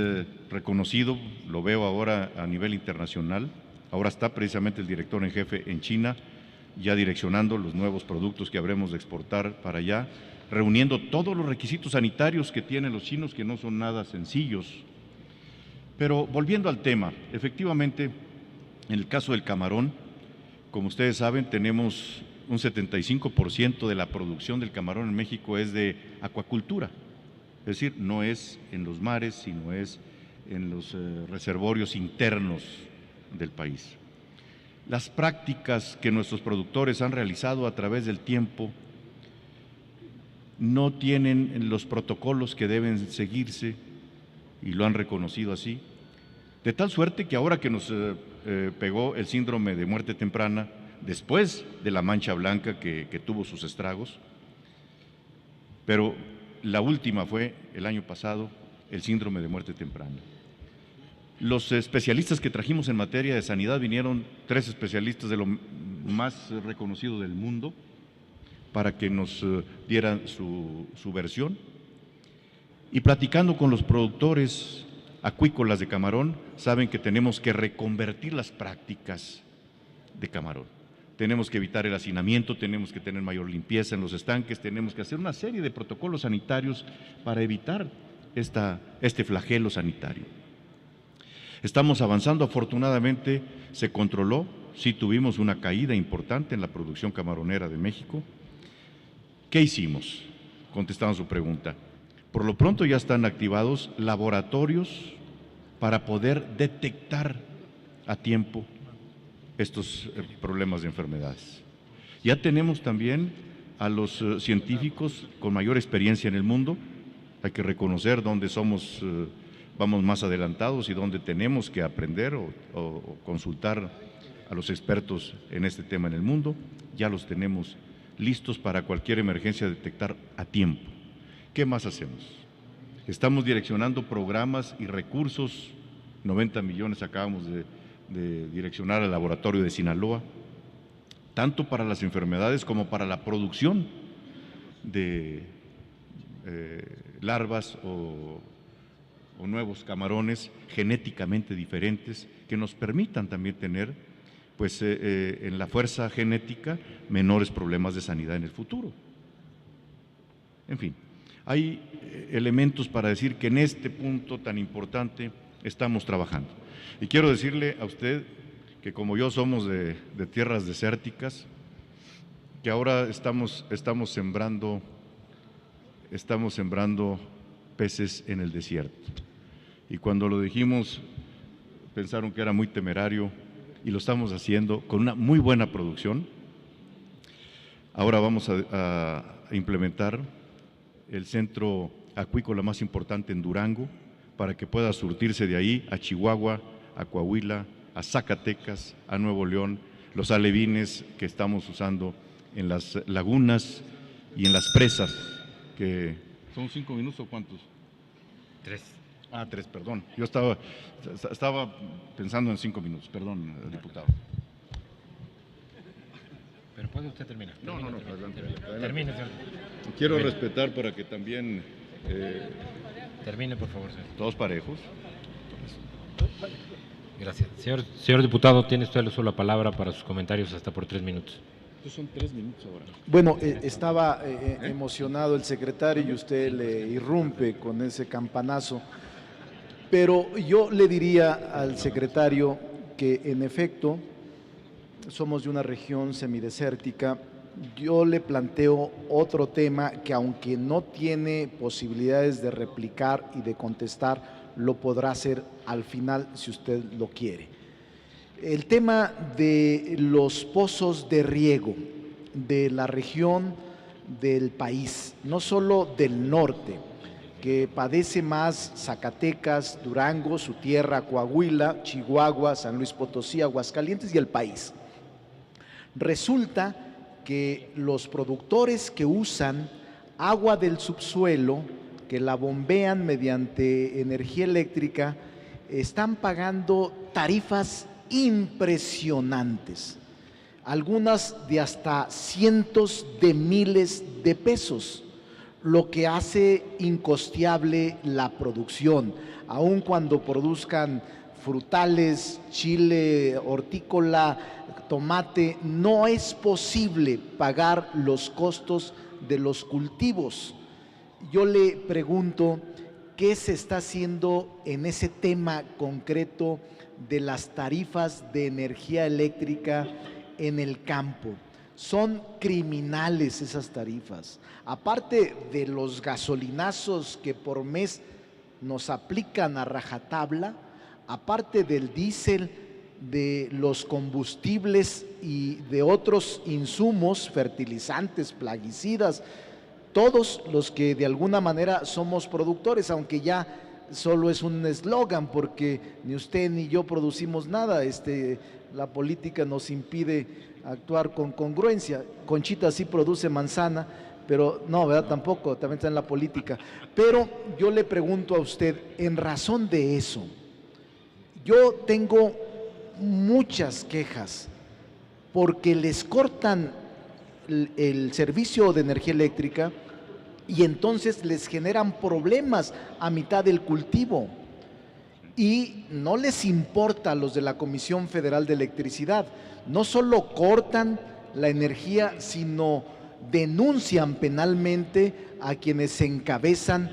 Speaker 1: reconocido, lo veo ahora a nivel internacional, ahora está precisamente el director en jefe en China, ya direccionando los nuevos productos que habremos de exportar para allá, reuniendo todos los requisitos sanitarios que tienen los chinos, que no son nada sencillos. Pero volviendo al tema, efectivamente, en el caso del camarón, como ustedes saben, tenemos un 75% de la producción del camarón en México es de acuacultura, es decir, no es en los mares, sino es en los reservorios internos del país. Las prácticas que nuestros productores han realizado a través del tiempo no tienen los protocolos que deben seguirse y lo han reconocido así, de tal suerte que ahora que nos pegó el síndrome de muerte temprana, después de la mancha blanca que tuvo sus estragos, pero la última fue el año pasado, el síndrome de muerte temprana. Los especialistas que trajimos en materia de sanidad vinieron 3 especialistas de lo más reconocido del mundo para que nos dieran su versión, y platicando con los productores acuícolas de camarón, saben que tenemos que reconvertir las prácticas de camarón. Tenemos que evitar el hacinamiento, tenemos que tener mayor limpieza en los estanques, tenemos que hacer una serie de protocolos sanitarios para evitar este flagelo sanitario. Estamos avanzando, afortunadamente se controló, sí tuvimos una caída importante en la producción camaronera de México. ¿Qué hicimos? Contestando su pregunta. Por lo pronto ya están activados laboratorios para poder detectar a tiempo estos problemas de enfermedades. Ya tenemos también a los científicos con mayor experiencia en el mundo. Hay que reconocer dónde vamos más adelantados y dónde tenemos que aprender o consultar a los expertos en este tema en el mundo. Ya los tenemos listos para cualquier emergencia detectar a tiempo. ¿Qué más hacemos? Estamos direccionando programas y recursos, 90 millones acabamos de direccionar al laboratorio de Sinaloa, tanto para las enfermedades como para la producción de larvas o nuevos camarones genéticamente diferentes que nos permitan también tener, pues, en la fuerza genética menores problemas de sanidad en el futuro. En fin, hay elementos para decir que en este punto tan importante estamos trabajando. Y quiero decirle a usted que como yo somos de tierras desérticas, que ahora estamos sembrando peces en el desierto. Y cuando lo dijimos, pensaron que era muy temerario y lo estamos haciendo con una muy buena producción. Ahora vamos a implementar el centro acuícola más importante en Durango para que pueda surtirse de ahí a Chihuahua, a Coahuila, a Zacatecas, a Nuevo León, los alevines que estamos usando en las lagunas y en las presas, que son 5 minutos o ¿cuántos?
Speaker 2: 3.
Speaker 1: 3, perdón. Yo estaba pensando en 5 minutos, perdón, diputado.
Speaker 2: Pero puede usted terminar.
Speaker 1: No, adelante.
Speaker 2: Termine, señor.
Speaker 1: Quiero respetar para que también…
Speaker 2: Termine, por favor, señor.
Speaker 1: Todos parejos.
Speaker 2: Gracias. Señor diputado, tiene usted el uso de la palabra para sus comentarios hasta por 3 minutos.
Speaker 1: Estos son 3 minutos ahora.
Speaker 5: Bueno, estaba emocionado el secretario y usted le irrumpe con ese campanazo, pero yo le diría al secretario que en efecto somos de una región semidesértica. Yo le planteo otro tema que, aunque no tiene posibilidades de replicar y de contestar, lo podrá hacer al final si usted lo quiere. El tema de los pozos de riego de la región del país, no solo del norte, que padece más Zacatecas, Durango, su tierra, Coahuila, Chihuahua, San Luis Potosí, Aguascalientes y el país. Resulta que los productores que usan agua del subsuelo, que la bombean mediante energía eléctrica, están pagando tarifas impresionantes, algunas de hasta cientos de miles de pesos, lo que hace incosteable la producción, aun cuando produzcan frutales, chile, hortícola, tomate, no es posible pagar los costos de los cultivos. Yo le pregunto, ¿qué se está haciendo en ese tema concreto de las tarifas de energía eléctrica en el campo? Son criminales esas tarifas. Aparte de los gasolinazos que por mes nos aplican a rajatabla, aparte del diésel, de los combustibles y de otros insumos, fertilizantes, plaguicidas, todos los que de alguna manera somos productores, aunque ya solo es un eslogan, porque ni usted ni yo producimos nada, la política nos impide actuar con congruencia. Conchita sí produce manzana, pero no, ¿verdad? Tampoco, también está en la política. Pero yo le pregunto a usted, en razón de eso, yo tengo muchas quejas porque les cortan el servicio de energía eléctrica y entonces les generan problemas a mitad del cultivo y no les importa a los de la Comisión Federal de Electricidad. No solo cortan la energía, sino denuncian penalmente a quienes encabezan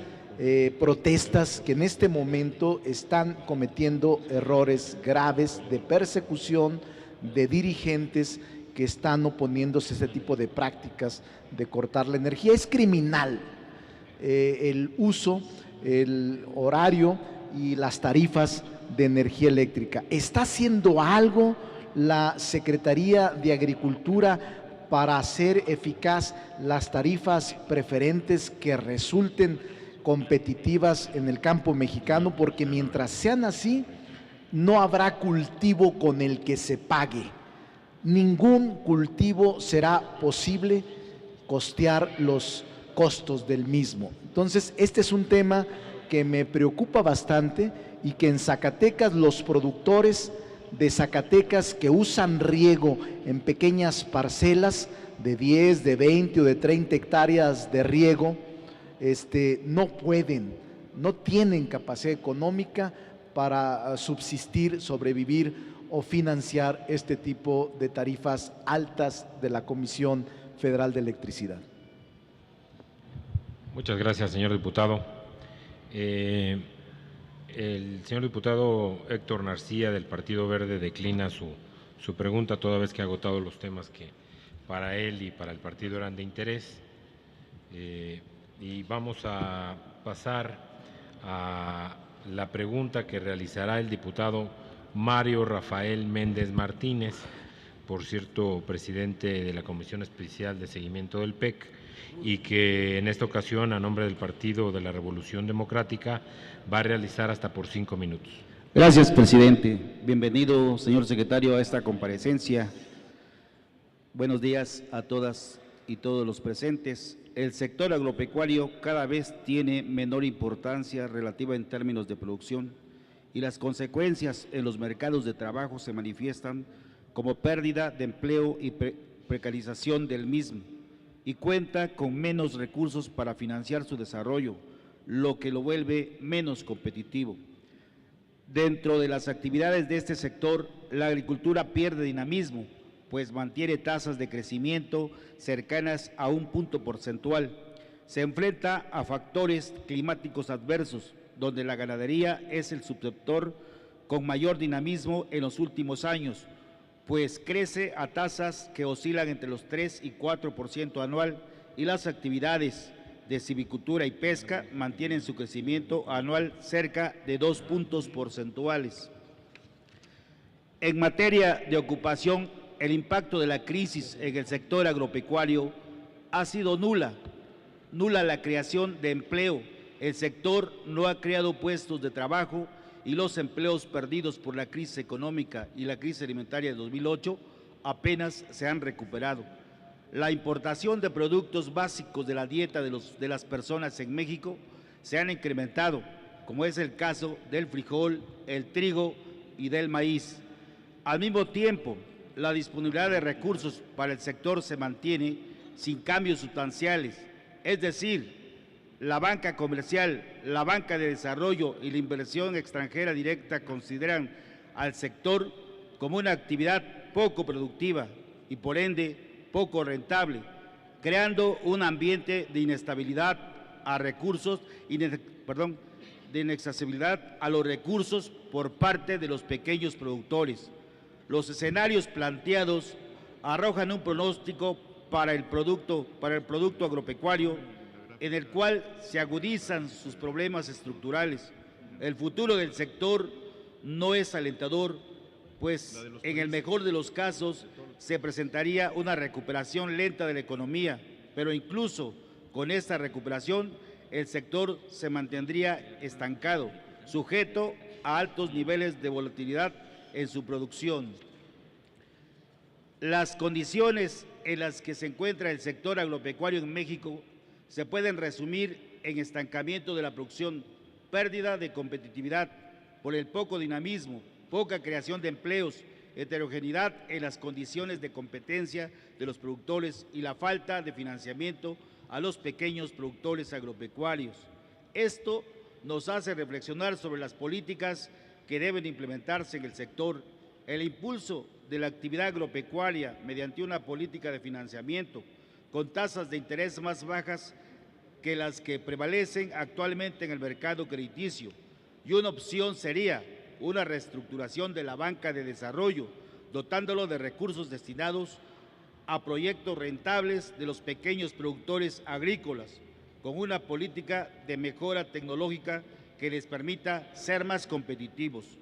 Speaker 5: protestas que en este momento están cometiendo errores graves de persecución de dirigentes que están oponiéndose a ese tipo de prácticas de cortar la energía. Es criminal el uso, el horario y las tarifas de energía eléctrica. ¿Está haciendo algo la Secretaría de Agricultura para hacer eficaz las tarifas preferentes que resulten competitivas en el campo mexicano? Porque mientras sean así, no habrá cultivo con el que se pague. Ningún cultivo será posible costear los costos del mismo. Entonces, este es un tema que me preocupa bastante y que en Zacatecas los productores de Zacatecas que usan riego en pequeñas parcelas de 10, de 20 o de 30 hectáreas de riego, no pueden, no tienen capacidad económica para subsistir, sobrevivir o financiar este tipo de tarifas altas de la Comisión Federal de Electricidad.
Speaker 2: Muchas gracias, señor diputado. El señor diputado Héctor Narcía del Partido Verde declina su pregunta toda vez que ha agotado los temas que para él y para el partido eran de interés. Y vamos a pasar a la pregunta que realizará el diputado Mario Rafael Méndez Martínez, por cierto, presidente de la Comisión Especial de Seguimiento del PEC, y que en esta ocasión, a nombre del Partido de la Revolución Democrática, va a realizar hasta por 5 minutos.
Speaker 6: Gracias, presidente. Bienvenido, señor secretario, a esta comparecencia. Buenos días a todas y todos los presentes. El sector agropecuario cada vez tiene menor importancia relativa en términos de producción y las consecuencias en los mercados de trabajo se manifiestan como pérdida de empleo y precarización del mismo, y cuenta con menos recursos para financiar su desarrollo, lo que lo vuelve menos competitivo. Dentro de las actividades de este sector, la agricultura pierde dinamismo, pues mantiene tasas de crecimiento cercanas a un punto porcentual. Se enfrenta a factores climáticos adversos, donde la ganadería es el subsector con mayor dinamismo en los últimos años, pues crece a tasas que oscilan entre los 3 y 4% anual, y las actividades de silvicultura y pesca mantienen su crecimiento anual cerca de 2 puntos porcentuales. En materia de ocupación, el impacto de la crisis en el sector agropecuario ha sido nula la creación de empleo. El sector no ha creado puestos de trabajo y los empleos perdidos por la crisis económica y la crisis alimentaria de 2008 apenas se han recuperado. La importación de productos básicos de la dieta de las personas en México se han incrementado, como es el caso del frijol, el trigo y del maíz. Al mismo tiempo, la disponibilidad de recursos para el sector se mantiene sin cambios sustanciales, es decir, la banca comercial, la banca de desarrollo y la inversión extranjera directa consideran al sector como una actividad poco productiva y por ende poco rentable, creando un ambiente de inestabilidad a recursos, de inaccesibilidad a los recursos por parte de los pequeños productores. Los escenarios planteados arrojan un pronóstico para el producto agropecuario en el cual se agudizan sus problemas estructurales. El futuro del sector no es alentador, pues en el mejor de los casos se presentaría una recuperación lenta de la economía, pero incluso con esta recuperación el sector se mantendría estancado, sujeto a altos niveles de volatilidad en su producción. Las condiciones en las que se encuentra el sector agropecuario en México se pueden resumir en estancamiento de la producción, pérdida de competitividad por el poco dinamismo, poca creación de empleos, heterogeneidad en las condiciones de competencia de los productores y la falta de financiamiento a los pequeños productores agropecuarios. Esto nos hace reflexionar sobre las políticas que deben implementarse en el sector, el impulso de la actividad agropecuaria mediante una política de financiamiento con tasas de interés más bajas que las que prevalecen actualmente en el mercado crediticio. Y una opción sería una reestructuración de la banca de desarrollo, dotándolo de recursos destinados a proyectos rentables de los pequeños productores agrícolas, con una política de mejora tecnológica que les permita ser más competitivos.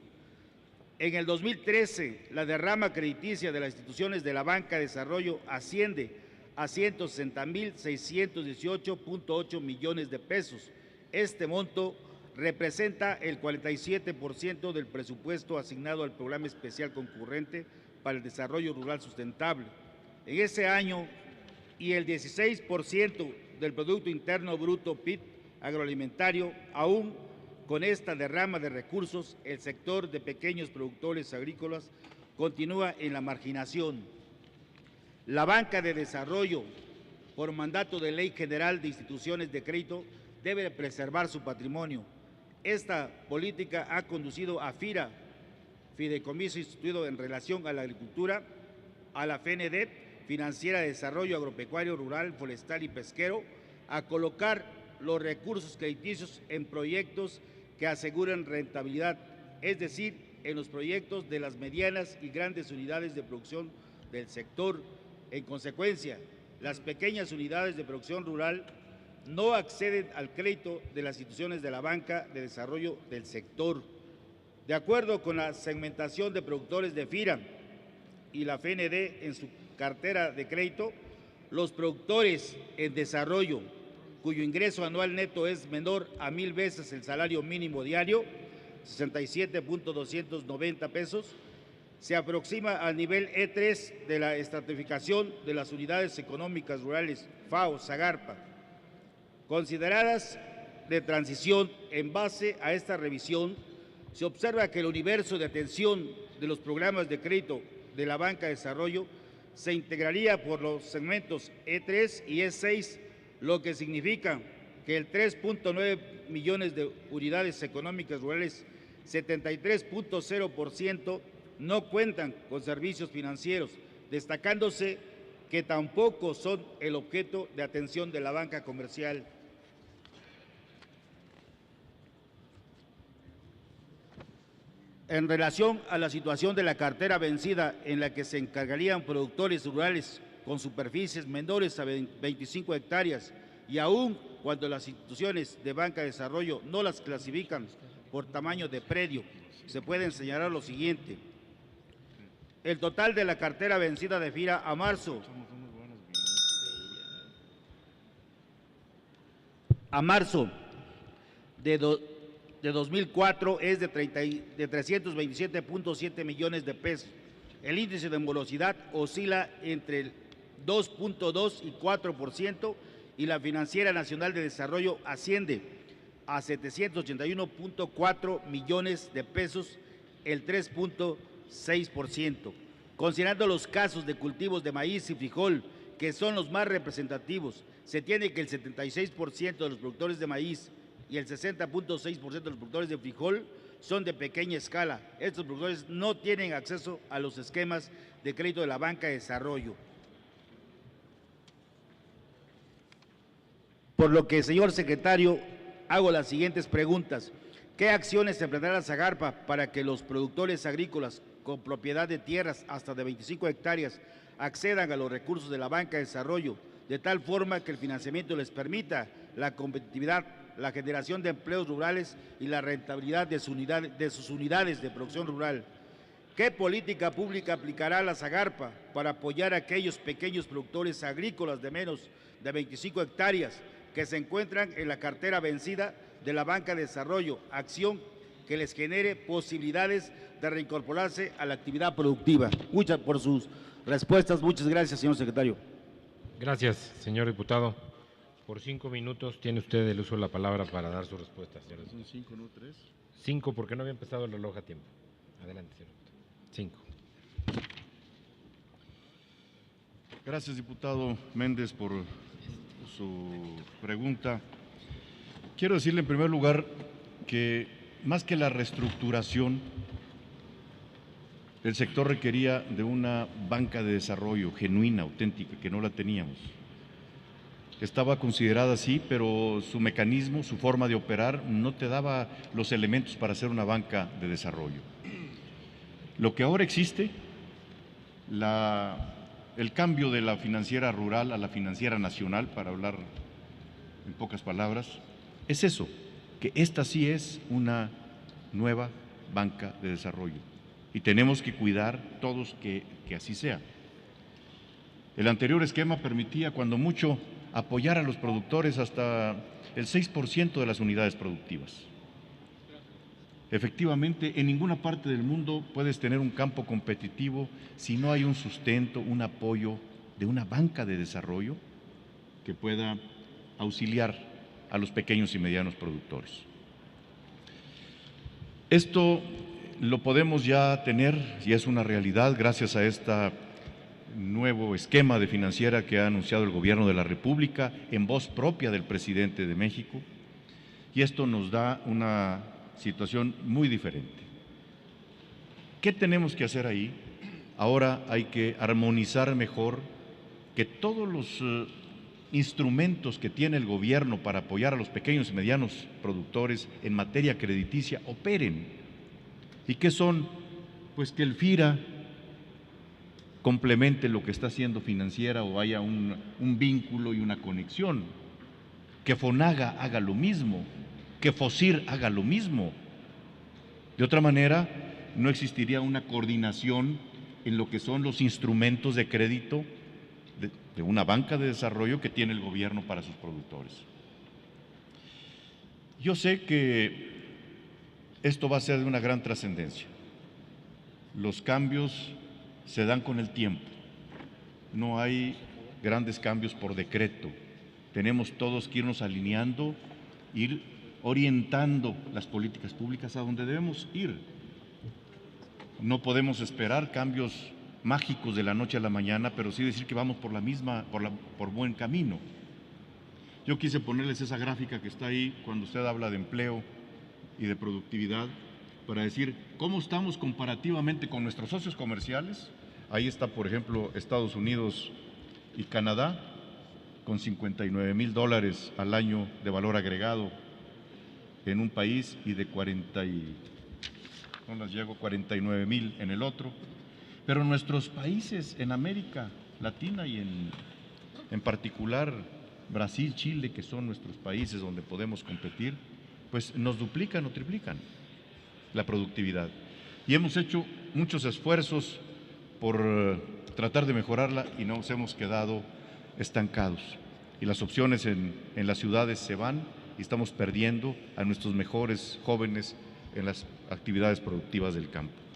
Speaker 6: En el 2013, la derrama crediticia de las instituciones de la banca de desarrollo asciende a 160.618.8 millones de pesos. Este monto representa el 47% del presupuesto asignado al Programa Especial Concurrente para el Desarrollo Rural Sustentable. En ese año, y el 16% del Producto Interno Bruto PIB agroalimentario, aún con esta derrama de recursos, el sector de pequeños productores agrícolas continúa en la marginación. La banca de desarrollo, por mandato de Ley General de Instituciones de Crédito, debe preservar su patrimonio. Esta política ha conducido a FIRA, Fideicomiso instituido en relación a la agricultura, a la FND, Financiera de Desarrollo Agropecuario, Rural, Forestal y Pesquero, a colocar los recursos crediticios en proyectos que aseguren rentabilidad, es decir, en los proyectos de las medianas y grandes unidades de producción del sector. En consecuencia, las pequeñas unidades de producción rural no acceden al crédito de las instituciones de la banca de desarrollo del sector. De acuerdo con la segmentación de productores de FIRA y la FND en su cartera de crédito, los productores en desarrollo cuyo ingreso anual neto es menor a 1,000 veces el salario mínimo diario, 67.290 pesos, se aproxima al nivel E3 de la estratificación de las unidades económicas rurales FAO, Zagarpa. Consideradas de transición, en base a esta revisión, se observa que el universo de atención de los programas de crédito de la banca de desarrollo se integraría por los segmentos E3 y E6, lo que significa que el 3.9 millones de unidades económicas rurales, 73.0%, no cuentan con servicios financieros, destacándose que tampoco son el objeto de atención de la banca comercial. En relación a la situación de la cartera vencida, en la que se encargarían productores rurales con superficies menores a 25 hectáreas, y aún cuando las instituciones de banca de desarrollo no las clasifican por tamaño de predio, se puede señalar lo siguiente. El total de la cartera vencida de FIRA a marzo a marzo de 2004 es de 327.7 millones de pesos. El índice de morosidad oscila entre el 2.2 y 4%, y la Financiera Nacional de Desarrollo asciende a 781.4 millones de pesos, el 3.6%. Considerando los casos de cultivos de maíz y frijol, que son los más representativos, se tiene que el 76% de los productores de maíz y el 60.6% de los productores de frijol son de pequeña escala. Estos productores no tienen acceso a los esquemas de crédito de la banca de desarrollo. Por lo que, señor secretario, hago las siguientes preguntas. ¿Qué acciones emprenderá la Zagarpa para que los productores agrícolas con propiedad de tierras hasta de 25 hectáreas accedan a los recursos de la banca de desarrollo, de tal forma que el financiamiento les permita la competitividad, la generación de empleos rurales y la rentabilidad de sus unidades de producción rural? ¿Qué política pública aplicará la Zagarpa para apoyar a aquellos pequeños productores agrícolas de menos de 25 hectáreas que se encuentran en la cartera vencida de la banca de desarrollo, acción que les genere posibilidades de reincorporarse a la actividad productiva? Muchas por sus respuestas. Muchas gracias, señor secretario.
Speaker 2: Gracias, señor diputado. Por 5 minutos tiene usted el uso de la palabra para dar su respuesta, señor.
Speaker 1: Son 5, no 3.
Speaker 2: 5, porque no había empezado el reloj a tiempo. Adelante, señor diputado. 5.
Speaker 1: Gracias, diputado Méndez, por su pregunta. Quiero decirle en primer lugar que más que la reestructuración, el sector requería de una banca de desarrollo genuina, auténtica, que no la teníamos. Estaba considerada así, pero su mecanismo, su forma de operar, no te daba los elementos para hacer una banca de desarrollo. Lo que ahora existe, el cambio de la financiera rural a la financiera nacional, para hablar en pocas palabras, es eso, que esta sí es una nueva banca de desarrollo y tenemos que cuidar todos que así sea. El anterior esquema permitía, cuando mucho, apoyar a los productores hasta el 6% de las unidades productivas. Efectivamente, en ninguna parte del mundo puedes tener un campo competitivo si no hay un sustento, un apoyo de una banca de desarrollo que pueda auxiliar a los pequeños y medianos productores. Esto lo podemos ya tener, y es una realidad, gracias a este nuevo esquema de financiera que ha anunciado el Gobierno de la República en voz propia del presidente de México, y esto nos da una situación muy diferente. ¿Qué tenemos que hacer ahí? Ahora hay que armonizar mejor, que todos los instrumentos que tiene el gobierno para apoyar a los pequeños y medianos productores en materia crediticia operen. ¿Y qué son? Pues que el FIRA complemente lo que está haciendo financiera o haya un vínculo y una conexión, que FONAGA haga lo mismo, que FOSIR haga lo mismo. De otra manera, no existiría una coordinación en lo que son los instrumentos de crédito de una banca de desarrollo que tiene el gobierno para sus productores. Yo sé que esto va a ser de una gran trascendencia. Los cambios se dan con el tiempo. No hay grandes cambios por decreto. Tenemos todos que irnos alineando, ir orientando las políticas públicas a donde debemos ir. No podemos esperar cambios mágicos de la noche a la mañana, pero sí decir que vamos por buen camino. Yo quise ponerles esa gráfica que está ahí cuando usted habla de empleo y de productividad, para decir cómo estamos comparativamente con nuestros socios comerciales. Ahí está, por ejemplo, Estados Unidos y Canadá, con $59,000 al año de valor agregado en un país y de 49,000 en el otro. Pero nuestros países en América Latina y en particular Brasil, Chile, que son nuestros países donde podemos competir, pues nos duplican o triplican la productividad. Y hemos hecho muchos esfuerzos por tratar de mejorarla y nos hemos quedado estancados. Y las opciones en las ciudades se van y estamos perdiendo a nuestros mejores jóvenes en las actividades productivas del campo.